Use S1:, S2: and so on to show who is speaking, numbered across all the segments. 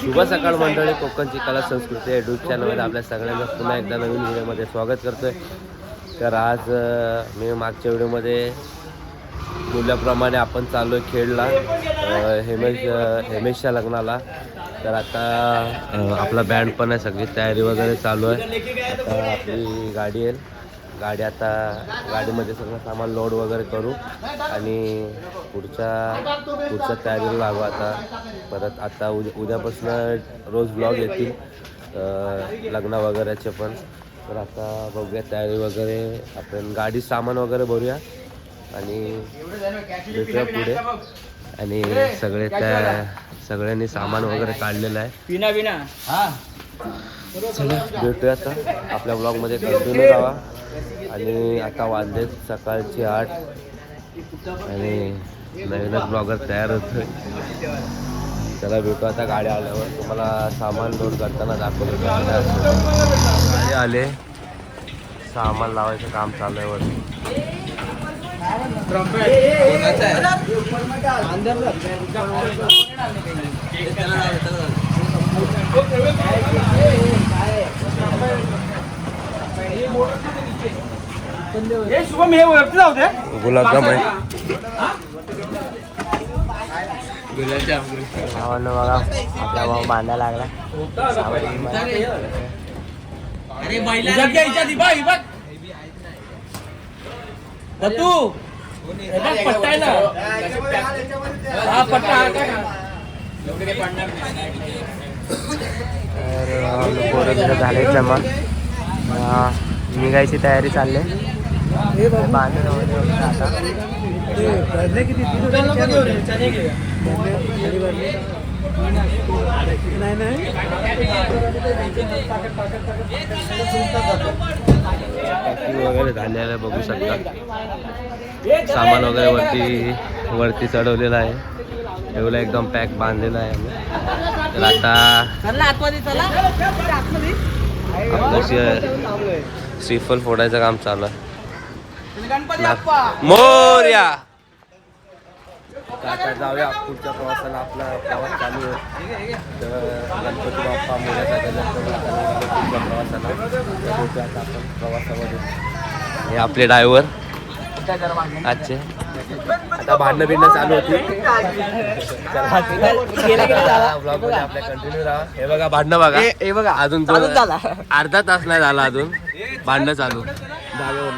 S1: शुभ सकाळ मंडळी, कोकणची कला संस्कृती युट्यूब चॅनलमध्ये आपल्या सगळ्यांना पुन्हा एकदा नवीन व्हिडिओमध्ये स्वागत करतोय. तर आज मी मागच्या व्हिडिओमध्ये बोलल्याप्रमाणे आपण चाललो आहे खेडला हेमेशच्या लग्नाला. तर आता आपला बँड पण आहे, सगळी तयारी वगैरे चालू आहे. आता आपली गाडी येईल, गाडीमध्ये सगळं सामान लोड वगैरे करू आणि पुढच्या तयारीला लागू. आता परत आता उद्यापासून रोज ब्लॉग येतील लग्न वगैरेचे पण. तर आता बघूया तयारी वगैरे, आपण गाडी सामान वगैरे भरूया आणि भेटूया पुढे. आणि सगळ्यांनी सामान वगैरे काढलेलं आहे. चला भेटूया आता आपल्या ब्लॉगमध्ये, कंटिन्यू राहा. आणि आता वाजले सकाळचे 8 आणि नवीनच ब्लॉगर तयार होतोय. चला भेटू आता गाडी आल्यावर. तुम्हाला सामान लोड करताना दाखवलं. गाडी आले, सामान लावायचं काम चालू आहे वरती. गुलाबजाम आहे. भावांना बघा, आपला भाऊ बांधा लागला. झाले जमा, निघायची तयारी चालली. वगैरे झालेलं बघू शकता. सामान वगैरे वरती चढवलेलं आहे. एवढं एकदम पॅक बांधलेलं आहे आम्ही. तर आता आपलं श्रीफल फोडायचं काम चालू आहे. मोरया. आता जाऊया पुढच्या प्रवासाला. आपला प्रवास चालू आहे. तर गणपती बाप्पा मोर्याचा पुढच्या प्रवासाला भेटूया आता आपण प्रवासामध्ये. हे आपले ड्रायव्हर आजचे. आता भांडणं चालू होती. ब्लॉगमध्ये आपल्या कंटिन्यू राहा. हे बघा भांडणं बघा, हे बघा अजून अर्धा तास नाही झाला, अजून भांडणं चालू जागेवर.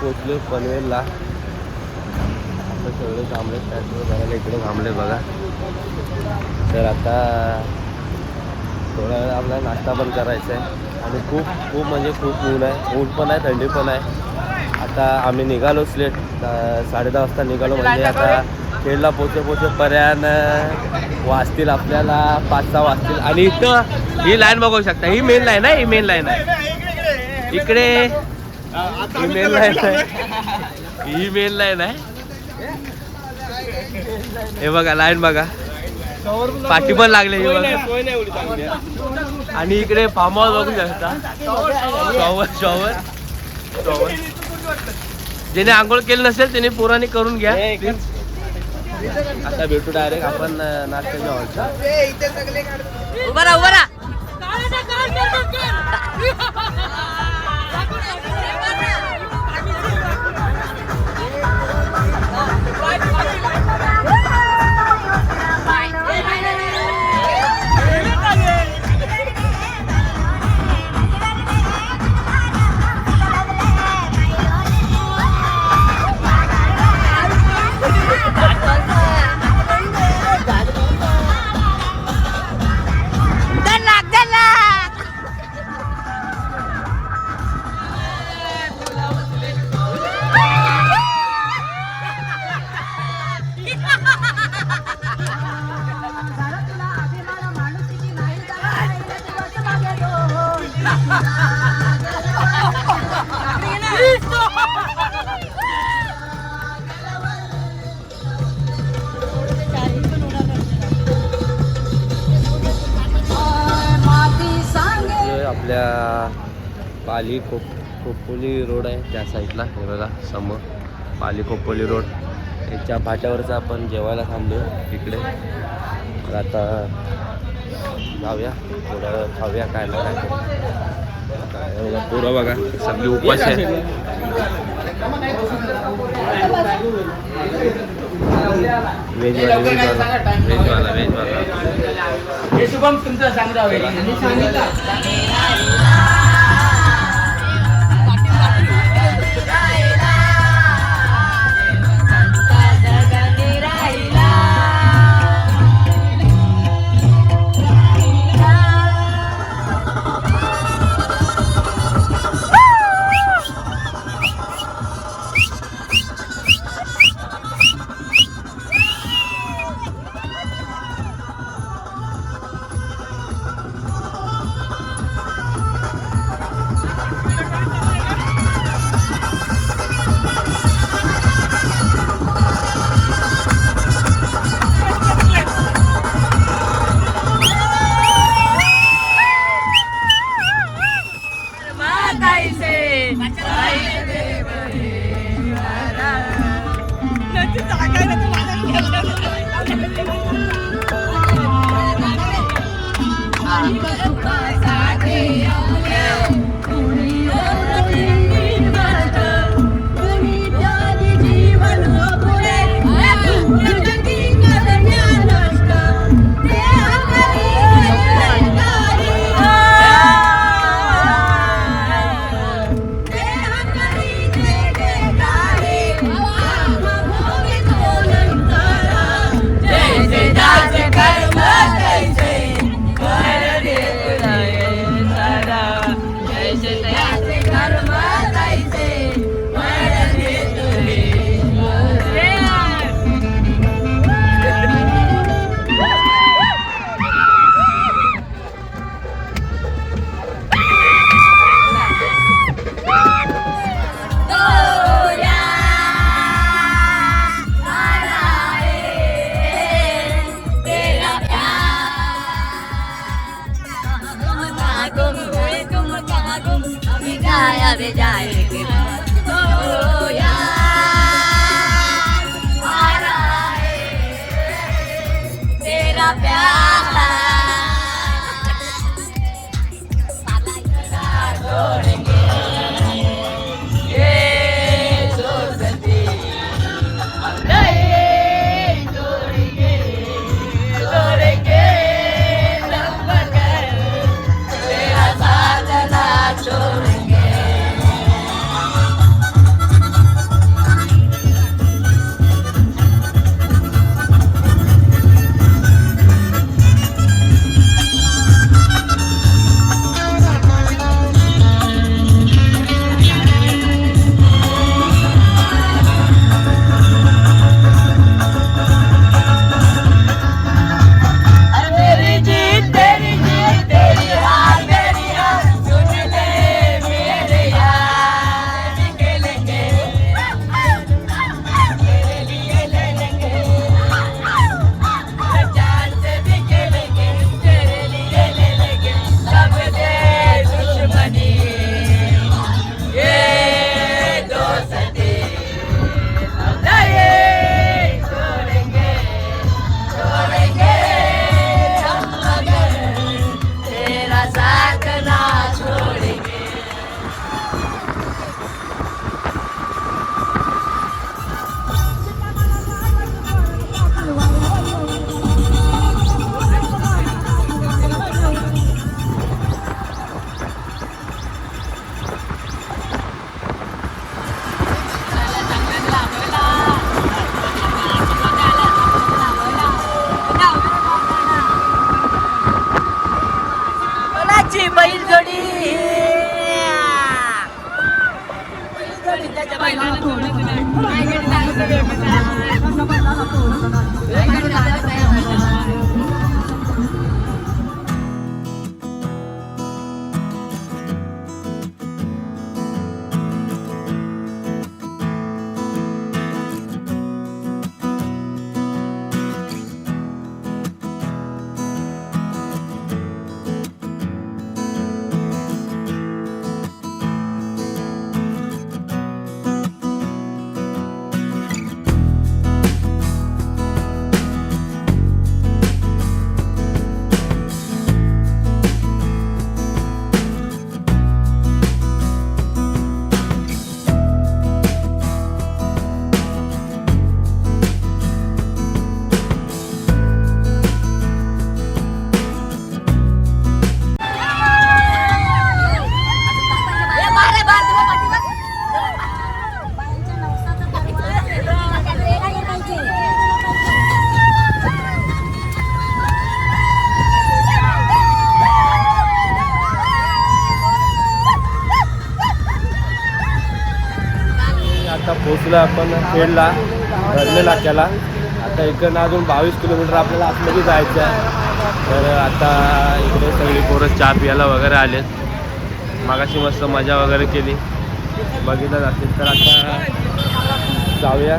S1: पोचले पनवेलला. आता सगळे थांबले, बघायला इकडे थांबले बघा. तर आता थोड्या वेळ आपल्याला नाश्ता पण करायचा आहे. आणि खूप म्हणजे खूप ऊन आहे, ऊन पण आहे, थंडी पण आहे. आता आम्ही निघालोच लेट, 10:30 वाजता निघालो. म्हणजे आता खेडला पोचेपर्यंत वाजतील आपल्याला 5-6 वाजतील. आणि इथं ही लाईन बघू शकता, ही मेन लाईन आहे. ही मेन लाईन आहे इकडे. ही मेन लाईन आहे, ही मेन लाईन आहे. हे बघा लाईन बघा, पाठी पण लागले. आणि इकडे फार्म हाऊस बघू शकता. शॉवर ज्याने आंघोळ केली नसेल त्याने पुराणी करून घ्या. आता भेटू डायरेक्ट आपण नाश्त्याच्या हॉलचा. उभा आपल्या पाली खोपोली रोड आहे त्या साईडला. हे बघा समोर पाली खोपोली रोड, याच्या फाट्यावरचा आपण जेवायला थांबलो इकडे. तर आता जाऊया थोडा वेळ खाऊया काय ना काय. पोरं बघा सगळी उपास आहे. व्हेजवाला
S2: हे शुभम तुमचं सांगा.
S1: पोचलो आपण खेडला भरले नाक्याला. आता इकडनं अजून 22 किलोमीटर आपल्याला आतमध्ये जायचं आहे. तर आता इकडे सगळी पोरं चहा पियाला वगैरे आलेत. मागाशी मस्त मजा वगैरे केली बघितलं जातील. तर आता जाऊया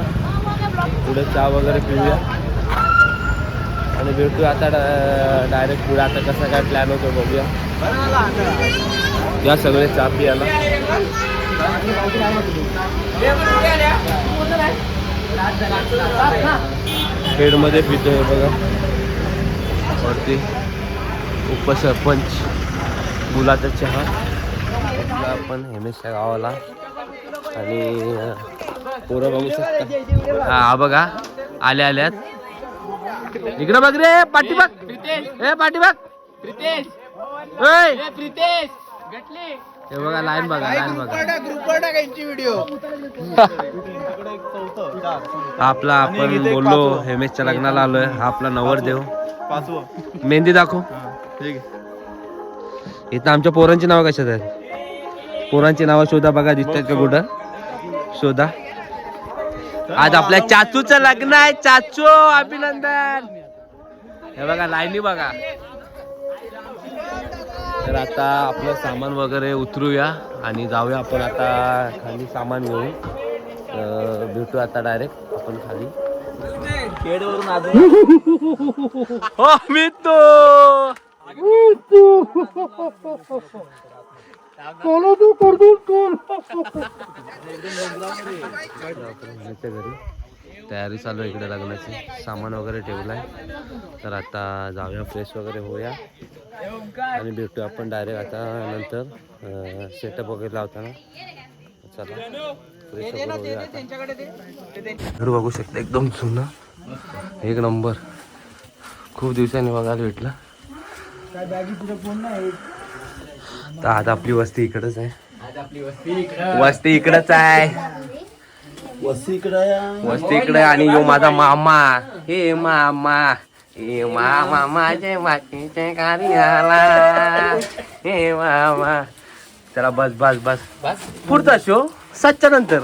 S1: पुढे चहा वगैरे पिऊया आणि भेटूया आता डायरेक्ट पुढे. आता कसा काय प्लॅन होतो बघूया. या सगळे चहा पियाला. खेडमध्ये पितोय बघा वरती उपसरपंच गुलाचा चहा. आपण हेमेशच्या गावाला आणि पोरं बघू शकता. हा बघा आल्यात. इकडं बघ रे पाठीबाग. ए पाठीबाग
S2: प्रितेश प्रितेश गटले.
S1: हे बघा लाईन बघा आपला. आपण बोललो हेमेशच्या लग्नाला आलोय. हा आपला नवरदेव. मेहंदी दाखव. इथं आमच्या पोरांची नावं कशात आहेत? पोरांची नावं शोधा बघा दिसतात का कुठं? शोधा. आज आपल्या चाचूचं लग्न आहे. चाचू अभिनंदन. हे बघा लाईनी बघा. तर आता आपलं सामान वगैरे उतरूया आणि जाऊया आपण आता खाली सामान घेऊन. भेटू आता डायरेक्ट आपण खाली खेडवरून. हो मी तो घरी तयारी चालू आहे. इकडे लग्नाची सामान वगैरे ठेवलाय. तर आता जाऊया फ्रेश वगैरे होऊया आणि भेटू आपण डायरेक्ट आता नंतर सेटअप वगैरे लावताना. चला फ्रेश वगैरे होऊया आता. घर बघू शकता एकदम जुनं एक नंबर. खूप दिवसांनी बघायला भेटलं. तर आता आपली वस्ती इकडंच आहे. वस्ती इकडंच आहे. वस्ती इकडे. आणि यो माझा मामा. हे मामा हे मामा माझे मातीचे कार्याला. हे मामा. चला बस बस बस पुढचा शो 7च्या नंतर.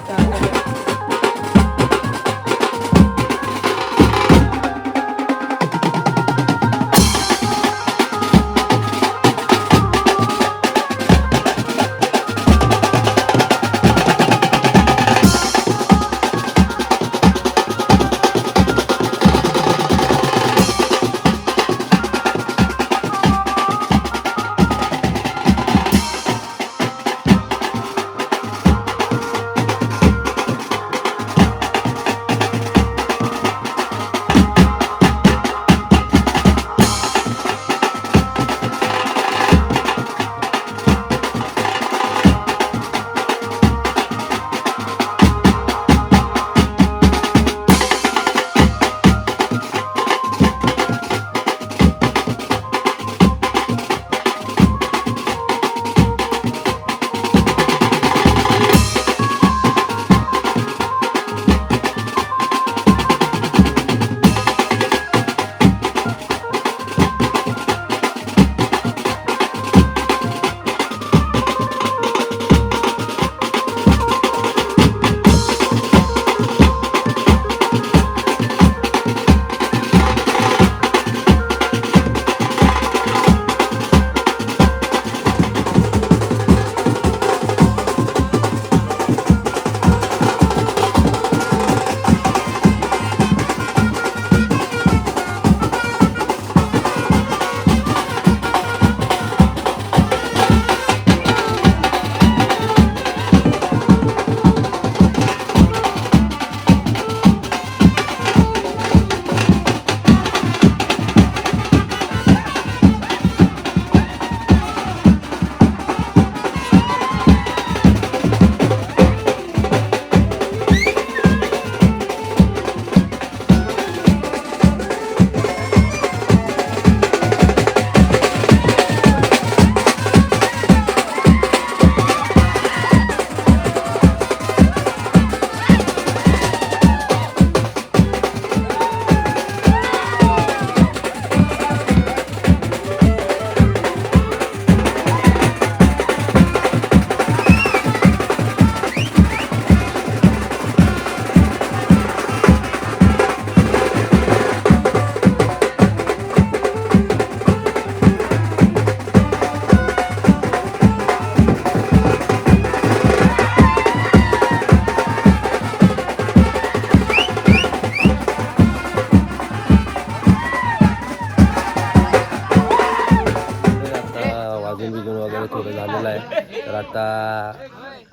S1: आपलं झालेलं आहे. तर आता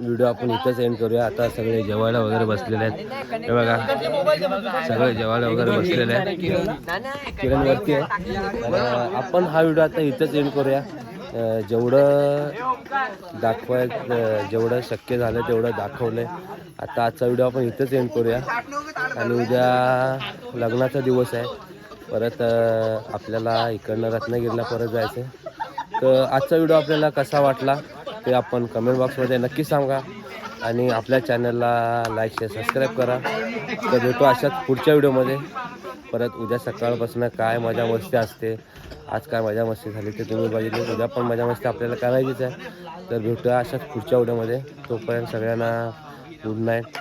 S1: व्हिडिओ आपण इथंच एंड करूया. आता सगळे जेवायला वगैरे बसलेले आहेत. हे बघा सगळे जेवायला वगैरे बसलेले आहेत. किरण वरती आहे. तर आपण हा व्हिडिओ आता इथंच एंड करूया. जेवढं जेवढं शक्य झालं तेवढं दाखवलं आहे. आता आजचा व्हिडिओ आपण इथंच एंड करूया. आणि उद्या लग्नाचा दिवस आहे. परत आपल्याला इकडनं रत्नागिरीला परत जायचं आहे. तर आजचा व्हिडिओ आपल्याला कसा वाटला ते आपण कमेंट बॉक्समध्ये नक्की सांगा. आणि आपल्या चॅनलला लाईक शेअर सबस्क्राईब करा. तर भेटू अशाच पुढच्या व्हिडिओमध्ये. परत उद्या सकाळपासून काय मजा मस्ती असते, आज काय मजा मस्ती झाली ते तुम्ही बघितले. उद्या पण मजा मस्ती आपल्याला करायचीच आहे. तर भेटूया अशाच पुढच्या व्हिडिओमध्ये. तोपर्यंत सगळ्यांना गुड नाईट.